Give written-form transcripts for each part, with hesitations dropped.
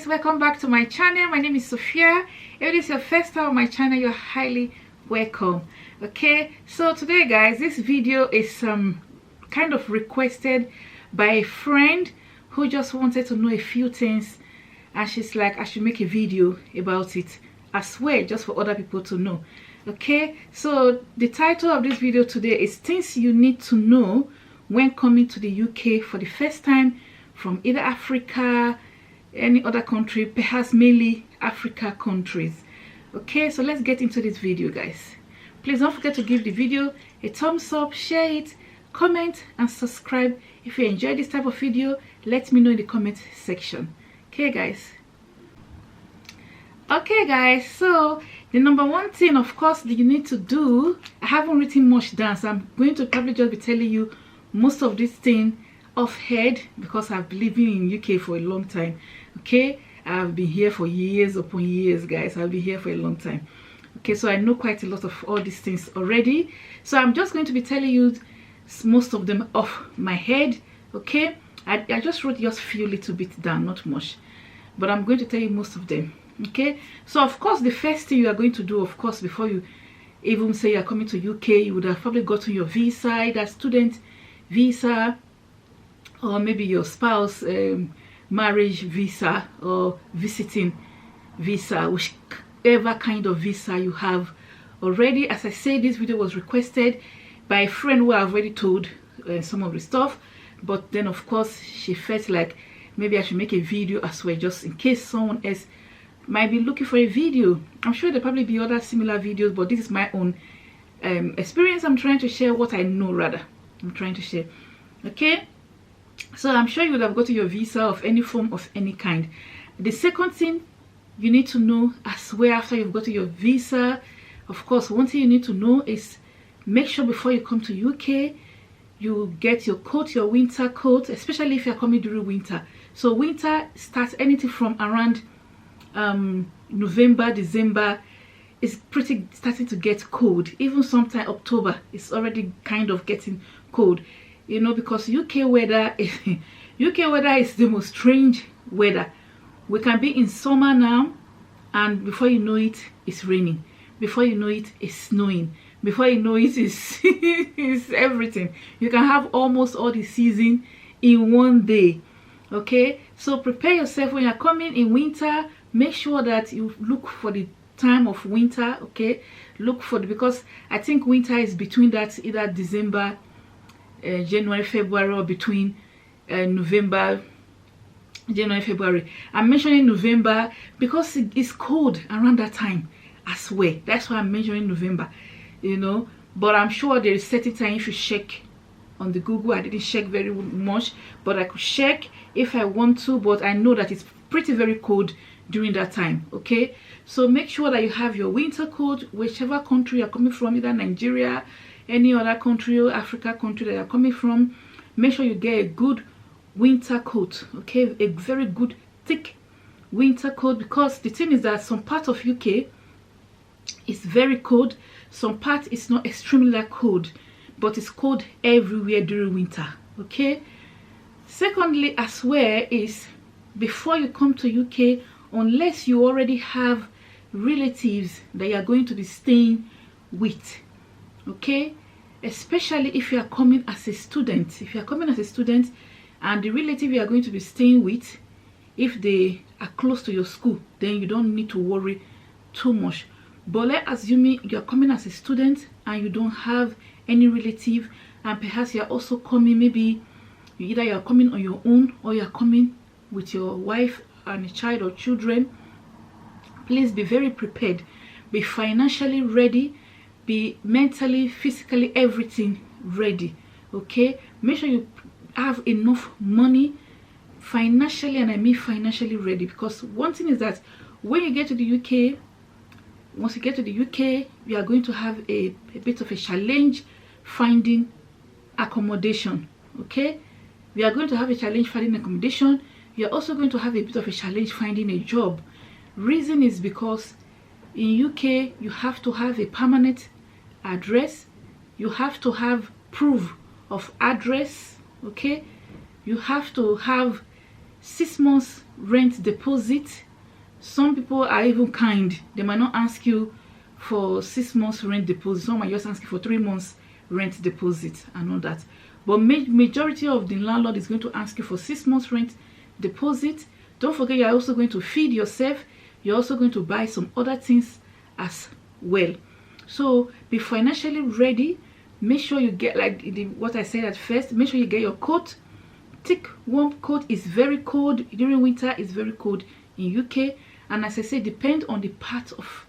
guys, welcome back to my channel. My name is Sophia. If it is your first time on my channel, you're highly welcome. Okay, so today guys, this video is kind of requested by a friend who just wanted to know a few things, and she's like I should make a video about it as well, just for other people to know. Okay, so the title of this video today is things you need to know when coming to the UK for the first time from either Africa, any other country, perhaps mainly Africa countries. Okay, so let's get into this video guys. Please don't forget to give the video a thumbs up, share it, comment and subscribe. If you enjoy this type of video, let me know in the comment section. Okay guys, so the number one thing, of course, that you need to do, I haven't written much down, so I'm going to probably just be telling you most of this thing off head because I've been living in UK for a long time. Okay, I've been here for years upon years guys. I've been here for a long time. Okay, so I know quite a lot of all these things already, so I'm just going to be telling you most of them off my head. Okay, I just wrote just few little bit down, not much, but I'm going to tell you most of them. Okay, so of course the first thing you are going to do, of course, before you even say you're coming to UK, you would have probably gotten your visa, either student visa or maybe your spouse marriage visa or visiting visa, whichever kind of visa you have already. As I said, this video was requested by a friend who I've already told some of the stuff, but then of course she felt like maybe I should make a video as well, just in case someone else might be looking for a video. I'm sure there'll probably be other similar videos, but this is my own experience. I'm trying to share what I know, rather I'm trying to share. Okay, so I'm sure you would have got your visa of any form, of any kind. The second thing you need to know as well, after you've got your visa, of course, one thing you need to know is make sure before you come to UK you get your coat, your winter coat, especially if you're coming during winter. So winter starts anything from around November, December. It's pretty starting to get cold. Even sometime October, it's already kind of getting cold, you know, because UK weather is the most strange weather. We can be in summer now, and before you know it, it's raining. Before you know it, it's snowing. Before you know it, it's everything. You can have almost all the season in one day. Okay, so prepare yourself when you're coming in winter. Make sure that you look for the time of winter. Okay, look for because I think winter is between that, either December, January, February, or between November, January, February. I'm mentioning November because it's cold around that time as well. That's why I'm mentioning November, you know, but I'm sure there is certain time if you check on the Google. I didn't check very much, but I could check if I want to, but I know that it's pretty very cold during that time. Okay, so make sure that you have your winter coat, whichever country you're coming from, either Nigeria, any other country or Africa country that you're coming from. Make sure you get a good winter coat. Okay, a very good thick winter coat, because the thing is that some part of UK is very cold, some part is not extremely cold, but it's cold everywhere during winter. Okay, secondly as well is before you come to UK, unless you already have relatives that you are going to be staying with, okay, especially if you are coming as a student. If you are coming as a student and the relative you are going to be staying with, if they are close to your school, then you don't need to worry too much. But let's assume you are coming as a student and you don't have any relative, and perhaps you are also coming, maybe either you are coming on your own or you are coming with your wife and a child or children. Please be very prepared, be financially ready, be mentally, physically, everything ready. Okay, make sure you have enough money financially, and I mean financially ready, because one thing is that when you get to the UK, once you get to the UK, you are going to have a bit of a challenge finding accommodation. Okay, we are going to have a challenge finding accommodation. You're also going to have a bit of a challenge finding a job. Reason is because in UK you have to have a permanent address, you have to have proof of address. Okay, you have to have 6 months rent deposit. Some people are even kind. They might not ask you for 6 months rent deposit. Some might just ask you for 3 months rent deposit and all that. But majority of the landlord is going to ask you for 6 months rent deposit. Don't forget, you're also going to feed yourself. You're also going to buy some other things as well. So be financially ready. Make sure you get, like what I said at first, make sure you get your coat. Thick warm coat. Is very cold during winter. It's very cold in UK, and as I say, depend on the part of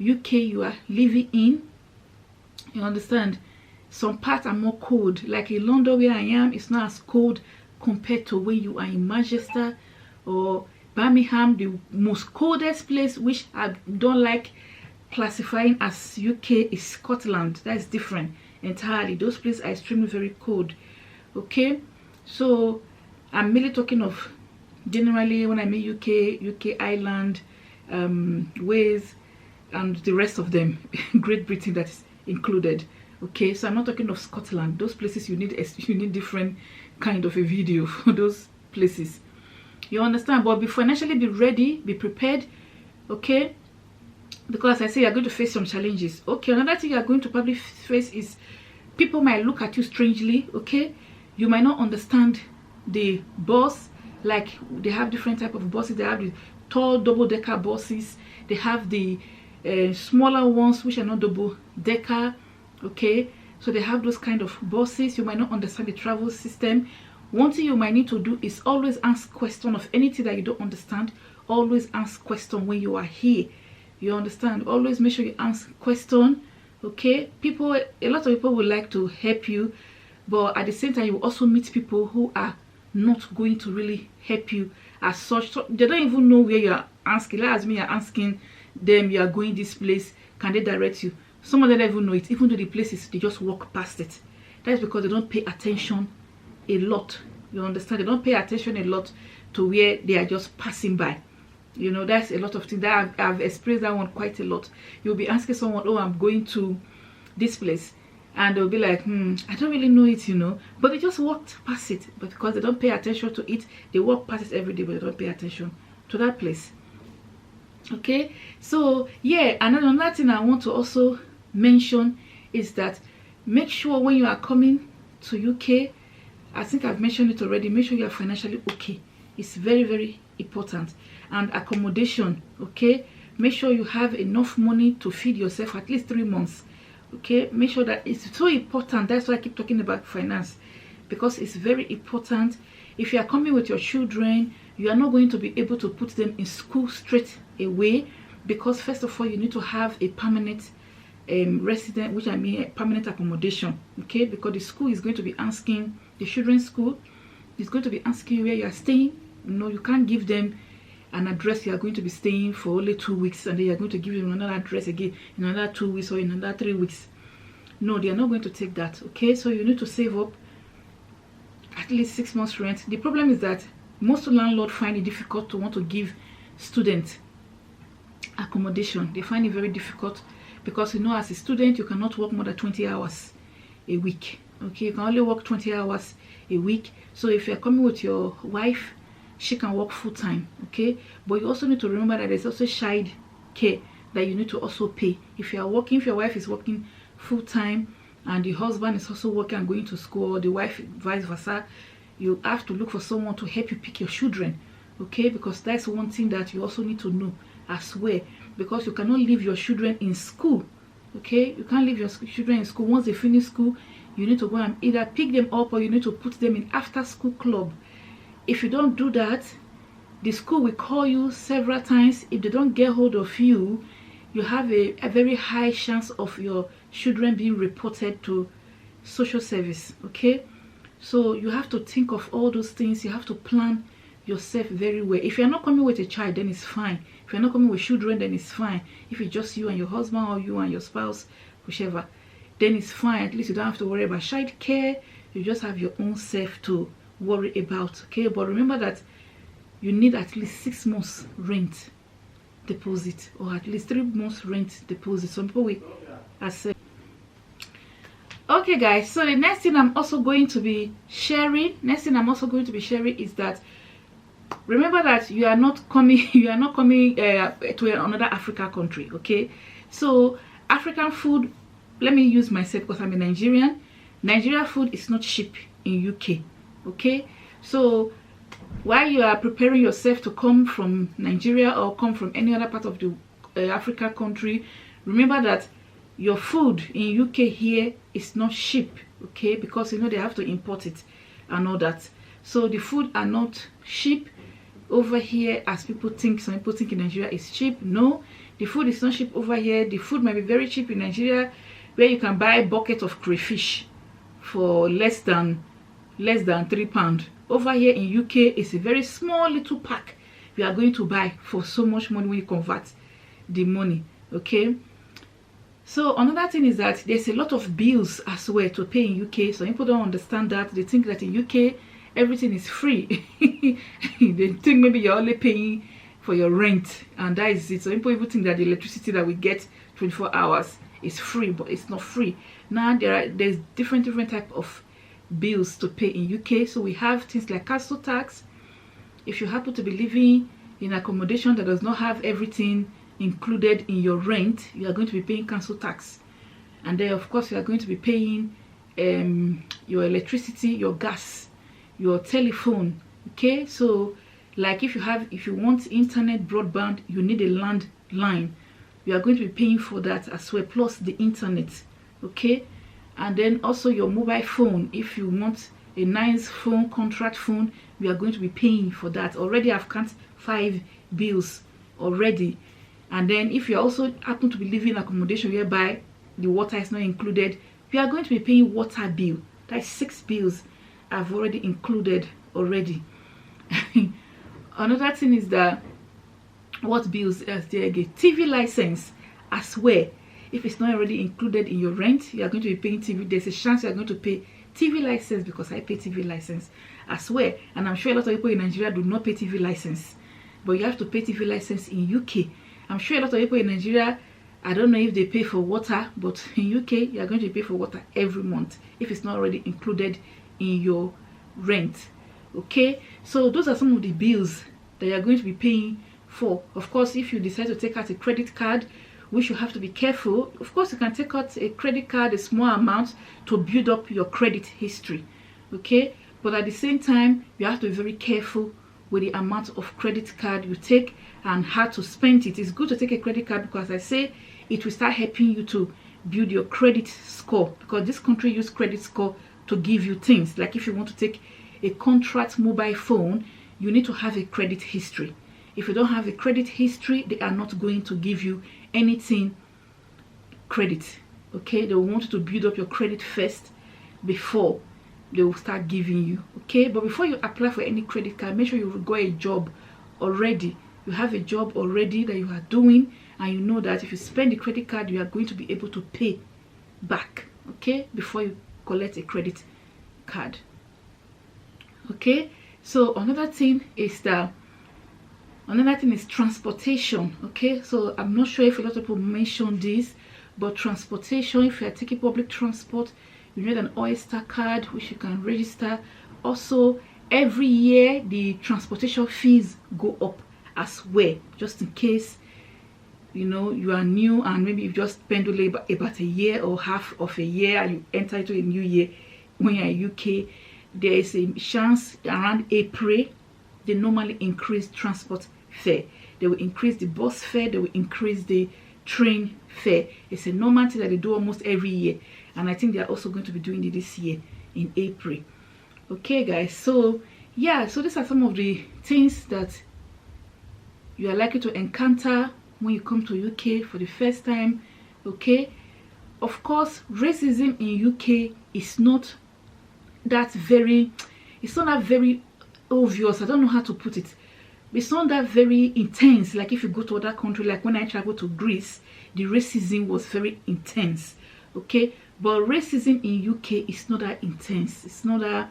UK you are living in. You understand? Some parts are more cold, like in London where I am. It's not as cold compared to where you are in Manchester or Birmingham, the most coldest place, which I don't like classifying as UK, is Scotland. That's different entirely. Those places are extremely very cold. Okay, so I'm really talking of generally when I mean UK, Ireland, Wales, and the rest of them, Great Britain, that is included. Okay, so I'm not talking of Scotland. Those places you need different kind of a video for those places. You understand? But be financially be ready, be prepared. Okay, because I say you're going to face some challenges. Okay, another thing you're going to probably face is people might look at you strangely. Okay, you might not understand the bus. Like they have different type of buses. They have the tall double-decker buses. They have the smaller ones which are not double-decker. Okay, so they have those kind of buses. You might not understand the travel system. One thing you might need to do is always ask question of anything that you don't understand. Always ask question when you are here. You understand? Always make sure you ask question. Okay, a lot of people would like to help you, but at the same time you will also meet people who are not going to really help you as such. So they don't even know where you are asking. Like as me, you're asking them, you are going this place, can they direct you? Some of them don't even know it. Even though the places, they just walk past it. That's because they don't pay attention a lot. You understand? They don't pay attention a lot to where they are just passing by. You know, that's a lot of things that I've experienced that one quite a lot. You'll be asking someone, oh, I'm going to this place, and they'll be like, I don't really know it, you know, but they just walked past it. But because they don't pay attention to it, they walk past it every day, but they don't pay attention to that place. Okay, so yeah, and another thing I want to also mention is that make sure when you are coming to UK, I think I've mentioned it already, make sure you are financially okay. It's very, very important. And accommodation, okay, make sure you have enough money to feed yourself at least 3 months. Okay, make sure that it's so important. That's why I keep talking about finance, because it's very important. If you are coming with your children, you are not going to be able to put them in school straight away, because first of all you need to have a permanent resident, which I mean a permanent accommodation. Okay, because the school is going to be asking, the children's school is going to be asking you where you are staying. You know, you can't give them an address you are going to be staying for only 2 weeks, and then you are going to give them another address again in another 2 weeks or in another 3 weeks. No, they are not going to take that. Okay, so you need to save up at least 6 months rent. The problem is that most landlords find it difficult to want to give students accommodation. They find it very difficult because, you know, as a student you cannot work more than 20 hours a week. Okay, you can only work 20 hours a week. So if you're coming with your wife, she can work full-time. Okay, but you also need to remember that there's also child care that you need to also pay. If you are working, if your wife is working full-time and the husband is also working and going to school, or the wife vice versa, you have to look for someone to help you pick your children. Okay, because that's one thing that you also need to know as well, because you cannot leave your children in school. Okay, you can't leave your children in school. Once they finish school, you need to go and either pick them up, or you need to put them in after school club. If you don't do that, the school will call you several times. If they don't get hold of you, you have a very high chance of your children being reported to social service. Okay, so you have to think of all those things. You have to plan yourself very well. If you're not coming with a child, then it's fine. If you're not coming with children, then it's fine. If it's just you and your husband, or you and your spouse, whichever, then it's fine. At least you don't have to worry about child care. You just have your own self to worry about. Okay, but remember that you need at least 6 months rent deposit, or at least 3 months rent deposit. Some people will accept. Okay guys, so the next thing I'm also going to be sharing is that remember that you are not coming to another Africa country. Okay, so African food, let me use myself because I'm a Nigerian. Nigeria food is not cheap in UK. Okay, so while you are preparing yourself to come from Nigeria or come from any other part of the Africa country, remember that your food in UK here is not cheap. Okay, because you know they have to import it and all that. So the food are not cheap over here as people think. Some people think in Nigeria is cheap. No, the food is not cheap over here. The food might be very cheap in Nigeria, where you can buy a bucket of crayfish for less than £3. Over here in UK, it's a very small little pack you are going to buy for so much money when you convert the money. Okay, so another thing is that there's a lot of bills as well to pay in UK. So people don't understand that. They think that in UK everything is free. They think maybe you're only paying for your rent and that is it. So people even think that the electricity that we get 24 hours is free, but it's not free. Now there's different type of bills to pay in UK. So we have things like council tax. If you happen to be living in accommodation that does not have everything included in your rent, you are going to be paying council tax. And then of course you are going to be paying your electricity, your gas, your telephone. Okay, so like if you want internet broadband, you need a landline, you are going to be paying for that as well, plus the internet. Okay, and then also your mobile phone. If you want a nice phone, contract phone, we are going to be paying for that. Already I've counted 5 bills already. And then if you also happen to be living in accommodation whereby the water is not included, we are going to be paying water bill. That's 6 bills I've already included already. Another thing is that what bills is there again? TV license as well. If it's not already included in your rent, you are going to be paying TV. There's a chance you are going to pay TV license, because I pay TV license as well. And I'm sure a lot of people in Nigeria do not pay TV license, but you have to pay TV license in UK. I'm sure a lot of people in Nigeria, I don't know if they pay for water, but in UK you are going to pay for water every month if it's not already included in your rent. Okay, so those are some of the bills that you are going to be paying for. Of course, if you decide to take out a credit card, which you have to be careful. Of course, you can take out a credit card, a small amount, to build up your credit history. Okay, but at the same time you have to be very careful with the amount of credit card you take and how to spend it. It's good to take a credit card because I say it will start helping you to build your credit score, because this country use credit score to give you things. Like if you want to take a contract mobile phone, you need to have a credit history. If you don't have a credit history, they are not going to give you anything credit. Okay, they will want you to build up your credit first before they will start giving you. Okay, but before you apply for any credit card, make sure you've got a job already. You have a job already that you are doing, and you know that if you spend the credit card, you are going to be able to pay back. Okay, before you collect a credit card. Okay, so another thing is transportation. Okay, so I'm not sure if a lot of people mention this, but transportation, if you are taking public transport, you need an Oyster card which you can register. Also, every year the transportation fees go up as well, just in case you know you are new and maybe you just spend only about a year or half of a year and you enter into a new year. When you're in UK, there is a chance around April they normally increase transport fare. They will increase the bus fare, they will increase the train fare. It's a normal thing that they do almost every year, and I think they are also going to be doing it this year in April. Okay guys, so yeah, so these are some of the things that you are likely to encounter when you come to UK for the first time. Okay, of course, racism in UK is not that very, it's not that very obvious. I don't know how to put it. It's not that very intense. Like if you go to other country, like when I traveled to Greece, the racism was very intense. Okay, but racism in UK is not that intense. It's not that,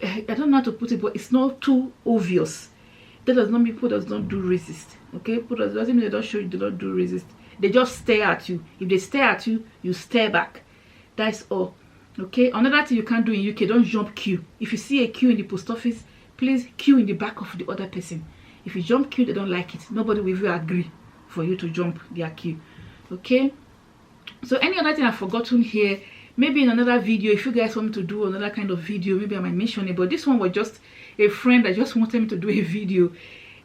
I don't know how to put it, but it's not too obvious. That does not mean people does not do racist. Okay, people doesn't mean they don't show you they don't do racist. They just stare at you. If they stare at you, you stare back. That's all. Okay, another thing you can't do in UK, don't jump queue. If you see a queue in the post office, please queue in the back of the other person. If you jump queue, they don't like it. Nobody will even agree for you to jump their queue. Okay, so any other thing I've forgotten here, maybe in another video, if you guys want me to do another kind of video, maybe I might mention it. But this one was just a friend that just wanted me to do a video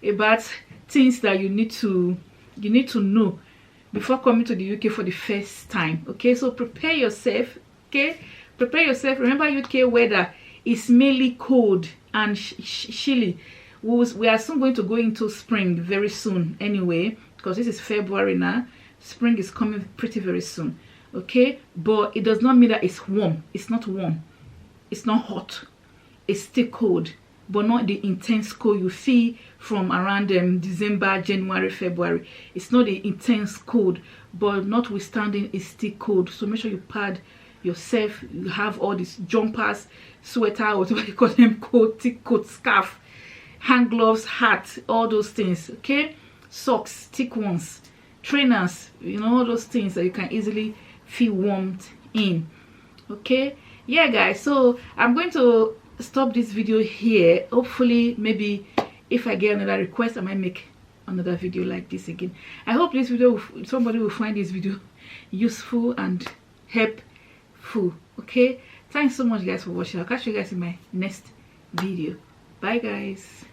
about things that you need to know before coming to the UK for the first time. Okay, so prepare yourself. Okay, prepare yourself. Remember, UK weather is mainly cold and chilly. We are soon going to go into spring very soon anyway, because this is February now. Spring is coming pretty very soon. Okay, but it does not mean that it's warm. It's not warm, it's not hot, it's still cold, but not the intense cold you feel from around December, January, February. It's not the intense cold, but notwithstanding, it's still cold. So make sure you pad yourself. You have all these jumpers, sweater, whatever you call them, coat, thick coat, scarf, hand gloves, hat, all those things. Okay, socks, thick ones, trainers, you know, all those things that you can easily feel warmth in. Okay, yeah guys, so I'm going to stop this video here. Hopefully, maybe if I get another request, I might make another video like this again. I hope this video, somebody will find this video useful and helpful. Okay, thanks so much guys for watching. I'll catch you guys in my next video. Bye guys.